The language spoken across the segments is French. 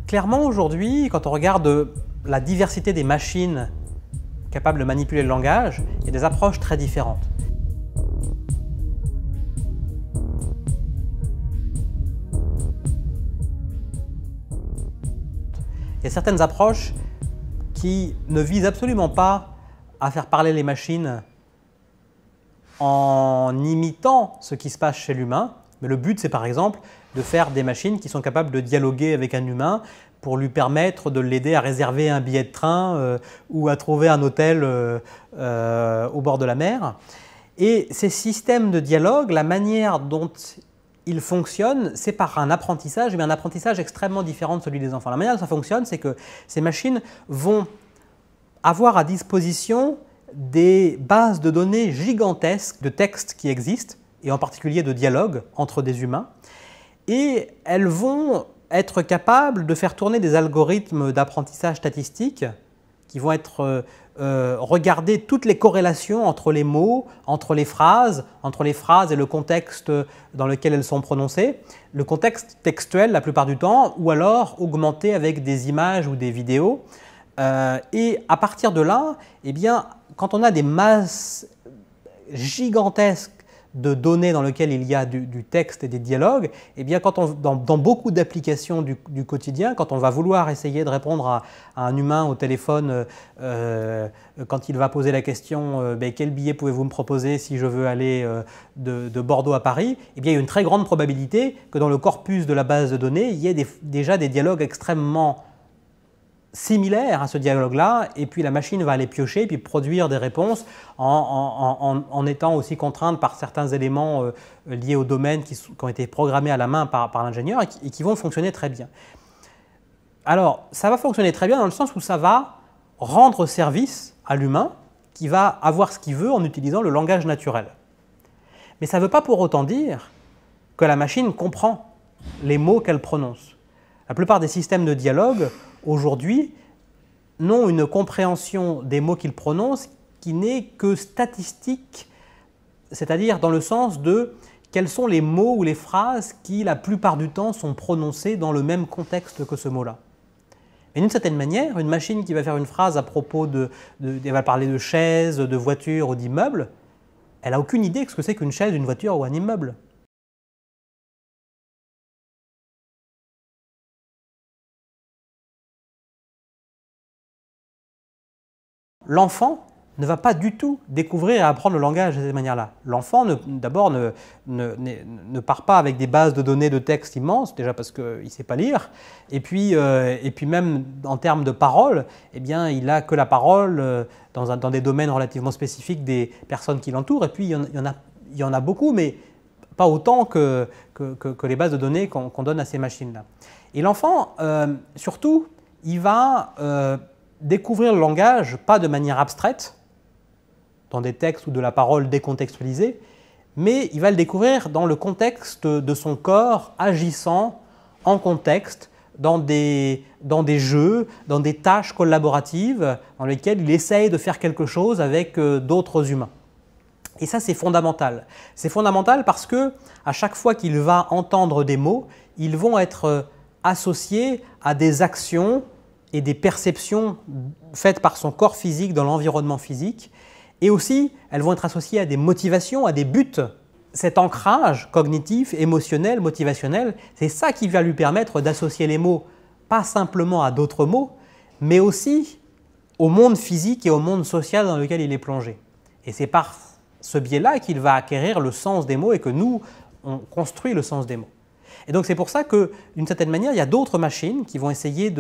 Clairement aujourd'hui, quand on regarde la diversité des machines capables de manipuler le langage, il y a des approches très différentes. Il y a certaines approches qui ne visent absolument pas à faire parler les machines en imitant ce qui se passe chez l'humain, mais le but c'est par exemple de faire des machines qui sont capables de dialoguer avec un humain pour lui permettre de l'aider à réserver un billet de train ou à trouver un hôtel au bord de la mer. Et ces systèmes de dialogue, la manière dont ils fonctionnent, c'est par un apprentissage, mais un apprentissage extrêmement différent de celui des enfants. La manière dont ça fonctionne, c'est que ces machines vont avoir à disposition des bases de données gigantesques de textes qui existent, et en particulier de dialogues entre des humains, et elles vont être capables de faire tourner des algorithmes d'apprentissage statistique qui vont être regarder toutes les corrélations entre les mots, entre les phrases et le contexte dans lequel elles sont prononcées, le contexte textuel la plupart du temps, ou alors augmenté avec des images ou des vidéos. Et à partir de là, eh bien, quand on a des masses gigantesques de données dans lesquelles il y a du texte et des dialogues, eh bien, dans beaucoup d'applications du quotidien, quand on va vouloir essayer de répondre à un humain au téléphone quand il va poser la question quel billet pouvez-vous me proposer si je veux aller de Bordeaux à Paris, eh bien, il y a une très grande probabilité que dans le corpus de la base de données, il y ait déjà des dialogues extrêmement similaires à ce dialogue-là, et puis la machine va aller piocher et puis produire des réponses en étant aussi contrainte par certains éléments liés au domaine qui ont été programmés à la main par l'ingénieur et qui vont fonctionner très bien. Alors, ça va fonctionner très bien dans le sens où ça va rendre service à l'humain qui va avoir ce qu'il veut en utilisant le langage naturel. Mais ça ne veut pas pour autant dire que la machine comprend les mots qu'elle prononce. La plupart des systèmes de dialogue aujourd'hui n'ont une compréhension des mots qu'ils prononcent qui n'est que statistique, c'est-à-dire dans le sens de quels sont les mots ou les phrases qui, la plupart du temps, sont prononcés dans le même contexte que ce mot-là. Mais d'une certaine manière, une machine qui va faire une phrase à propos elle va parler de chaises, de voitures ou d'immeubles, elle n'a aucune idée de ce que c'est qu'une chaise, une voiture ou un immeuble. L'enfant ne va pas du tout découvrir et apprendre le langage de cette manière-là. L'enfant, d'abord, ne part pas avec des bases de données de texte immenses, déjà parce qu'il ne sait pas lire, et puis même en termes de parole, eh bien, il n'a que la parole dans des domaines relativement spécifiques des personnes qui l'entourent, et puis il y en a beaucoup, mais pas autant que les bases de données qu'on donne à ces machines-là. Et l'enfant, surtout, il va découvrir le langage, pas de manière abstraite, dans des textes ou de la parole décontextualisée, mais il va le découvrir dans le contexte de son corps agissant en contexte, dans des jeux, dans des tâches collaboratives dans lesquelles il essaye de faire quelque chose avec d'autres humains. Et ça, c'est fondamental. C'est fondamental parce que à chaque fois qu'il va entendre des mots, ils vont être associés à des actions et des perceptions faites par son corps physique dans l'environnement physique, et aussi elles vont être associées à des motivations, à des buts. Cet ancrage cognitif, émotionnel, motivationnel, c'est ça qui va lui permettre d'associer les mots, pas simplement à d'autres mots, mais aussi au monde physique et au monde social dans lequel il est plongé. Et c'est par ce biais-là qu'il va acquérir le sens des mots et que nous, on construit le sens des mots. Et donc c'est pour ça que, d'une certaine manière, il y a d'autres machines qui vont essayer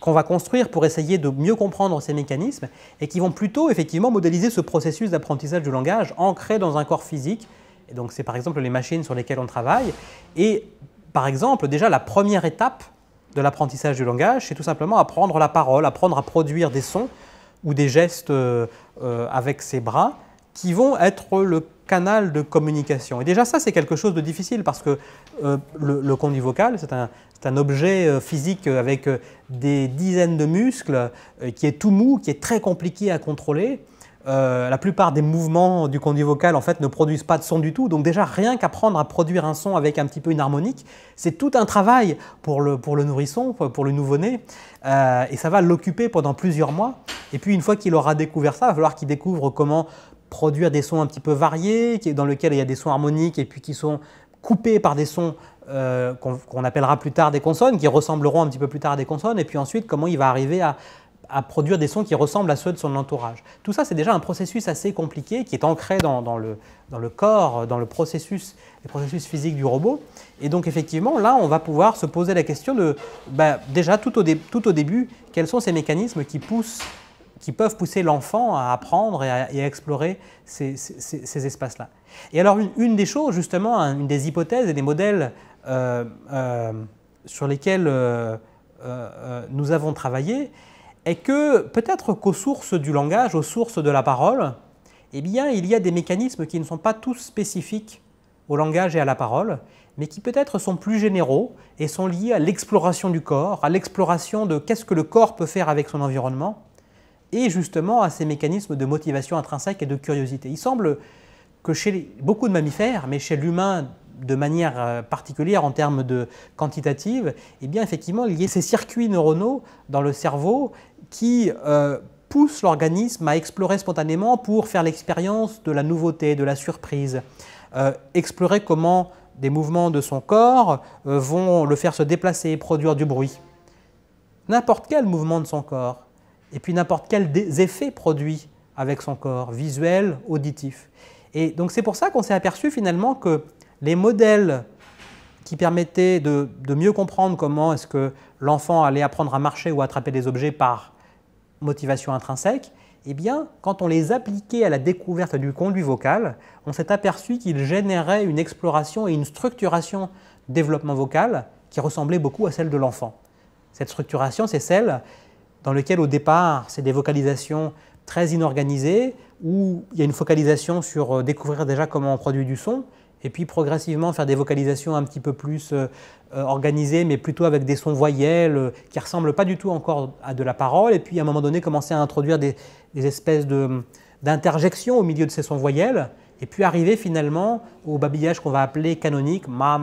qu'on va construire pour essayer de mieux comprendre ces mécanismes et qui vont plutôt effectivement modéliser ce processus d'apprentissage du langage ancré dans un corps physique. Et donc c'est par exemple les machines sur lesquelles on travaille. Et par exemple, déjà la première étape de l'apprentissage du langage, c'est tout simplement apprendre la parole, apprendre à produire des sons ou des gestes avec ses bras qui vont être le canal de communication. Et déjà ça, c'est quelque chose de difficile parce que le conduit vocal, c'est un objet physique avec des dizaines de muscles qui est tout mou, qui est très compliqué à contrôler. la plupart des mouvements du conduit vocal en fait ne produisent pas de son du tout. Donc déjà, rien qu'apprendre à produire un son avec un petit peu une harmonique, c'est tout un travail pour le nourrisson, pour le nouveau-né. Et ça va l'occuper pendant plusieurs mois. Et puis une fois qu'il aura découvert ça, il va falloir qu'il découvre comment produire des sons un petit peu variés, dans lesquels il y a des sons harmoniques et puis qui sont coupés par des sons qu'on appellera plus tard des consonnes, qui ressembleront un petit peu plus tard à des consonnes. Et puis ensuite, comment il va arriver à produire des sons qui ressemblent à ceux de son entourage. Tout ça, c'est déjà un processus assez compliqué qui est ancré dans le corps, dans les processus physiques du robot. Et donc, effectivement, là, on va pouvoir se poser la question de, déjà, tout au début, quels sont ces mécanismes qui peuvent pousser l'enfant à apprendre et à explorer ces espaces-là. Et alors, une des choses, justement, une des hypothèses et des modèles sur lesquels nous avons travaillé, est que peut-être qu'aux sources du langage, aux sources de la parole, eh bien, il y a des mécanismes qui ne sont pas tous spécifiques au langage et à la parole, mais qui peut-être sont plus généraux et sont liés à l'exploration du corps, à l'exploration de qu'est-ce que le corps peut faire avec son environnement, et justement à ces mécanismes de motivation intrinsèque et de curiosité. Il semble que chez beaucoup de mammifères, mais chez l'humain de manière particulière en termes de quantitative, eh bien effectivement il y a ces circuits neuronaux dans le cerveau qui poussent l'organisme à explorer spontanément pour faire l'expérience de la nouveauté, de la surprise, explorer comment des mouvements de son corps vont le faire se déplacer, produire du bruit. N'importe quel mouvement de son corps, et puis n'importe quel effet produit avec son corps, visuel, auditif. Et donc c'est pour ça qu'on s'est aperçu finalement que les modèles qui permettaient de mieux comprendre comment est-ce que l'enfant allait apprendre à marcher ou à attraper des objets par motivation intrinsèque, eh bien, quand on les appliquait à la découverte du conduit vocal, on s'est aperçu qu'ils généraient une exploration et une structuration du développement vocal qui ressemblait beaucoup à celle de l'enfant. Cette structuration, c'est celle dans laquelle, au départ, c'est des vocalisations très inorganisées, où il y a une focalisation sur découvrir déjà comment on produit du son, et puis progressivement faire des vocalisations un petit peu plus organisées, mais plutôt avec des sons voyelles qui ne ressemblent pas du tout encore à de la parole, et puis à un moment donné commencer à introduire des espèces d'interjections au milieu de ces sons voyelles, et puis arriver finalement au babillage qu'on va appeler canonique, ma,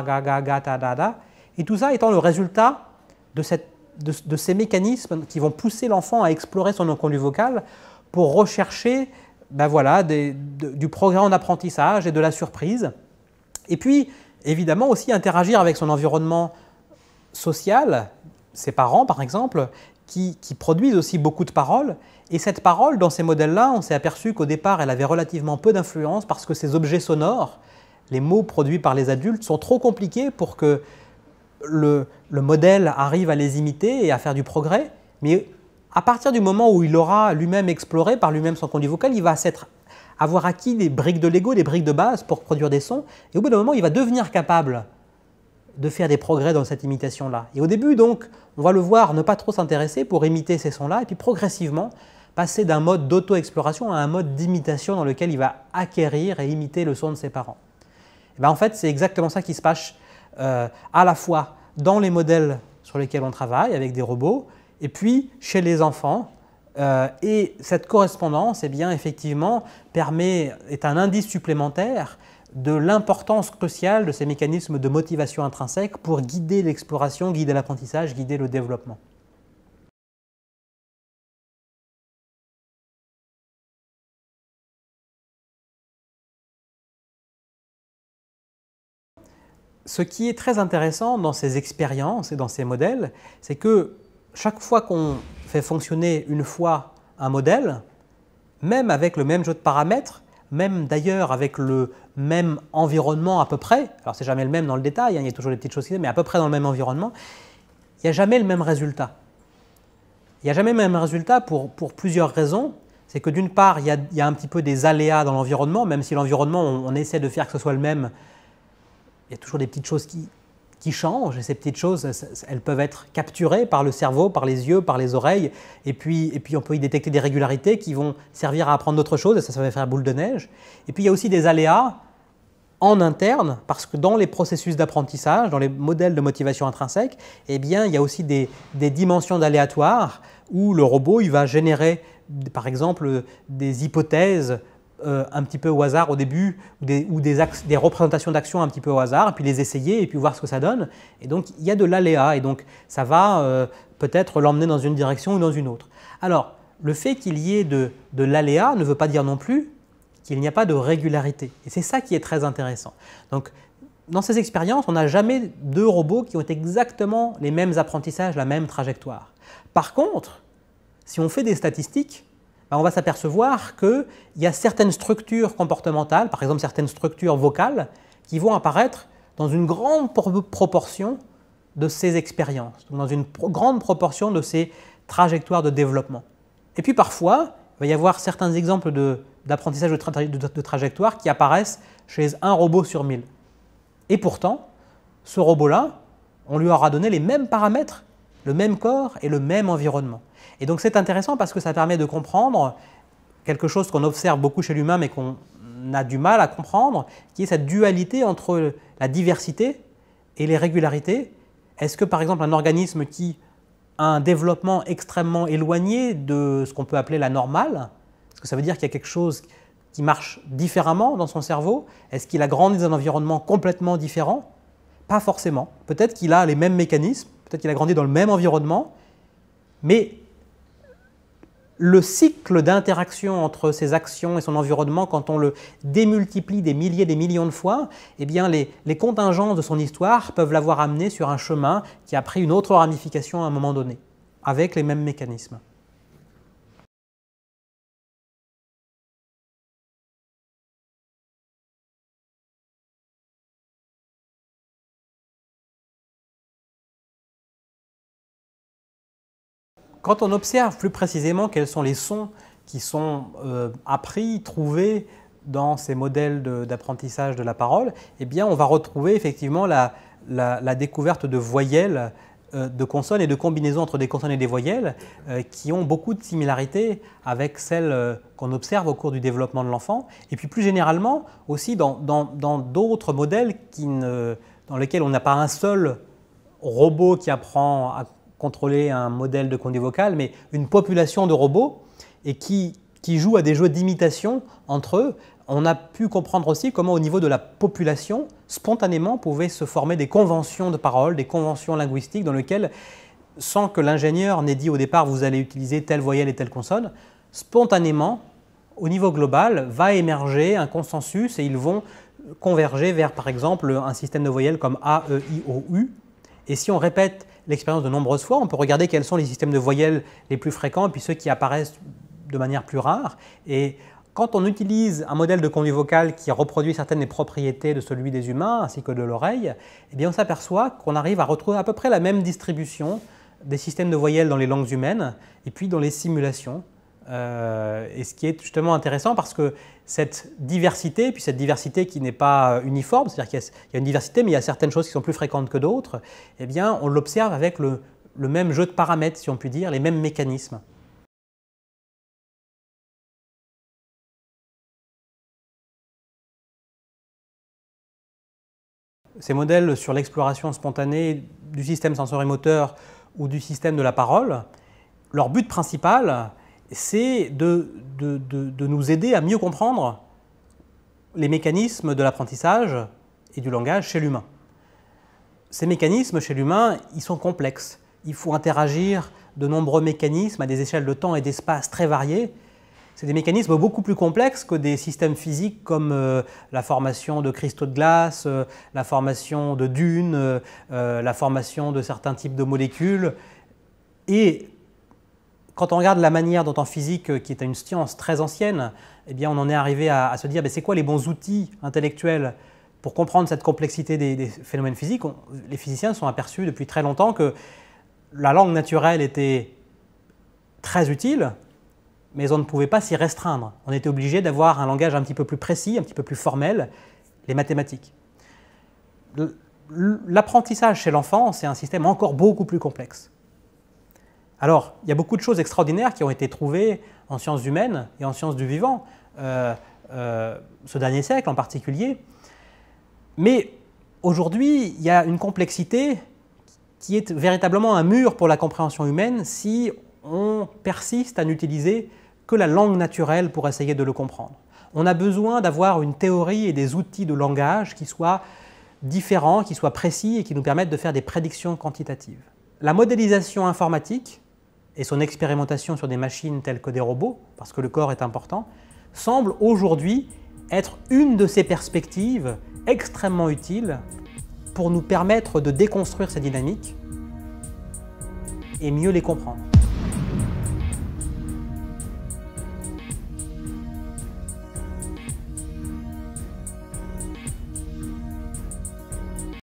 ga, ga, ta, da, da, et tout ça étant le résultat de ces mécanismes qui vont pousser l'enfant à explorer son conduit vocal pour rechercher du progrès en apprentissage et de la surprise. Et puis, évidemment, aussi interagir avec son environnement social, ses parents par exemple, qui produisent aussi beaucoup de paroles. Et cette parole, dans ces modèles-là, on s'est aperçu qu'au départ, elle avait relativement peu d'influence parce que ces objets sonores, les mots produits par les adultes, sont trop compliqués pour que le modèle arrive à les imiter et à faire du progrès. Mais à partir du moment où il aura lui-même exploré par lui-même son conduit vocal, il va avoir acquis des briques de Lego, des briques de base pour produire des sons. Et au bout d'un moment, il va devenir capable de faire des progrès dans cette imitation-là. Et au début, donc, on va le voir ne pas trop s'intéresser pour imiter ces sons-là, et puis progressivement passer d'un mode d'auto-exploration à un mode d'imitation dans lequel il va acquérir et imiter le son de ses parents. Et en fait, c'est exactement ça qui se passe à la fois dans les modèles sur lesquels on travaille avec des robots, et puis chez les enfants. Et cette correspondance, eh bien, effectivement, est un indice supplémentaire de l'importance cruciale de ces mécanismes de motivation intrinsèque pour guider l'exploration, guider l'apprentissage, guider le développement. Ce qui est très intéressant dans ces expériences et dans ces modèles, c'est que chaque fois qu'on fait fonctionner une fois un modèle, même avec le même jeu de paramètres, même d'ailleurs avec le même environnement à peu près, alors c'est jamais le même dans le détail, il y a toujours des petites choses qui mais à peu près dans le même environnement, il n'y a jamais le même résultat. Il n'y a jamais le même résultat pour plusieurs raisons. C'est que d'une part, il y a un petit peu des aléas dans l'environnement, même si l'environnement, on essaie de faire que ce soit le même, il y a toujours des petites choses qui changent, et ces petites choses, elles peuvent être capturées par le cerveau, par les yeux, par les oreilles, et puis on peut y détecter des régularités qui vont servir à apprendre d'autres choses, et ça va faire boule de neige. Et puis il y a aussi des aléas en interne, parce que dans les processus d'apprentissage, dans les modèles de motivation intrinsèque, eh bien, il y a aussi des dimensions d'aléatoire où le robot il va générer, par exemple, des hypothèses un petit peu au hasard au début, ou des représentations d'actions un petit peu au hasard, et puis les essayer, et puis voir ce que ça donne. Et donc, il y a de l'aléa, et donc ça va peut-être l'emmener dans une direction ou dans une autre. Alors, le fait qu'il y ait de l'aléa ne veut pas dire non plus qu'il n'y a pas de régularité. Et c'est ça qui est très intéressant. Donc, dans ces expériences, on n'a jamais deux robots qui ont exactement les mêmes apprentissages, la même trajectoire. Par contre, si on fait des statistiques, on va s'apercevoir qu'il y a certaines structures comportementales, par exemple certaines structures vocales, qui vont apparaître dans une grande proportion de ces expériences, donc dans une grande proportion de ces trajectoires de développement. Et puis parfois, il va y avoir certains exemples d'apprentissage de trajectoire qui apparaissent chez un robot sur 1000. Et pourtant, ce robot-là, on lui aura donné les mêmes paramètres, le même corps et le même environnement. Et donc c'est intéressant parce que ça permet de comprendre quelque chose qu'on observe beaucoup chez l'humain mais qu'on a du mal à comprendre, qui est cette dualité entre la diversité et les régularités. Est-ce que par exemple un organisme qui a un développement extrêmement éloigné de ce qu'on peut appeler la normale, est-ce que ça veut dire qu'il y a quelque chose qui marche différemment dans son cerveau? Est-ce qu'il a grandi dans un environnement complètement différent? Pas forcément. Peut-être qu'il a les mêmes mécanismes, peut-être qu'il a grandi dans le même environnement, mais le cycle d'interaction entre ses actions et son environnement, quand on le démultiplie des millions de fois, eh bien les contingences de son histoire peuvent l'avoir amené sur un chemin qui a pris une autre ramification à un moment donné, avec les mêmes mécanismes. Quand on observe plus précisément quels sont les sons qui sont appris, trouvés dans ces modèles d'apprentissage de la parole, eh bien on va retrouver effectivement la découverte de voyelles, de consonnes et de combinaisons entre des consonnes et des voyelles qui ont beaucoup de similarités avec celles qu'on observe au cours du développement de l'enfant. Et puis plus généralement aussi dans d'autres modèles dans lesquels on n'a pas un seul robot qui apprend à contrôler un modèle de conduite vocale, mais une population de robots et qui jouent à des jeux d'imitation entre eux. On a pu comprendre aussi comment au niveau de la population, spontanément, pouvaient se former des conventions de parole, des conventions linguistiques dans lesquelles, sans que l'ingénieur n'ait dit au départ vous allez utiliser telle voyelle et telle consonne, spontanément, au niveau global, va émerger un consensus et ils vont converger vers, par exemple, un système de voyelles comme A, E, I, O, U. Et si on répète l'expérience de nombreuses fois, on peut regarder quels sont les systèmes de voyelles les plus fréquents et puis ceux qui apparaissent de manière plus rare. Et quand on utilise un modèle de conduite vocale qui reproduit certaines des propriétés de celui des humains ainsi que de l'oreille, eh bien on s'aperçoit qu'on arrive à retrouver à peu près la même distribution des systèmes de voyelles dans les langues humaines et puis dans les simulations. Et ce qui est justement intéressant parce que cette diversité, puis cette diversité qui n'est pas uniforme, c'est-à-dire qu'il y a une diversité mais il y a certaines choses qui sont plus fréquentes que d'autres, eh bien on l'observe avec le même jeu de paramètres, si on peut dire, les mêmes mécanismes. Ces modèles sur l'exploration spontanée du système sensorimoteur ou du système de la parole, leur but principal, c'est de nous aider à mieux comprendre les mécanismes de l'apprentissage et du langage chez l'humain. Ces mécanismes chez l'humain, ils sont complexes. Il faut interagir de nombreux mécanismes à des échelles de temps et d'espace très variées. C'est des mécanismes beaucoup plus complexes que des systèmes physiques comme la formation de cristaux de glace, la formation de dunes, la formation de certains types de molécules. Et quand on regarde la manière dont en physique, qui est une science très ancienne, eh bien on en est arrivé à se dire c'est quoi les bons outils intellectuels pour comprendre cette complexité des phénomènes physiques. Les physiciens se sont aperçus depuis très longtemps que la langue naturelle était très utile, mais on ne pouvait pas s'y restreindre. On était obligé d'avoir un langage un petit peu plus précis, un petit peu plus formel, les mathématiques. L'apprentissage chez l'enfant, c'est un système encore beaucoup plus complexe. Alors, il y a beaucoup de choses extraordinaires qui ont été trouvées en sciences humaines et en sciences du vivant, ce dernier siècle en particulier. Mais aujourd'hui, il y a une complexité qui est véritablement un mur pour la compréhension humaine si on persiste à n'utiliser que la langue naturelle pour essayer de le comprendre. On a besoin d'avoir une théorie et des outils de langage qui soient différents, qui soient précis et qui nous permettent de faire des prédictions quantitatives. La modélisation informatique et son expérimentation sur des machines telles que des robots, parce que le corps est important, semble aujourd'hui être une de ces perspectives extrêmement utiles pour nous permettre de déconstruire ces dynamiques et mieux les comprendre.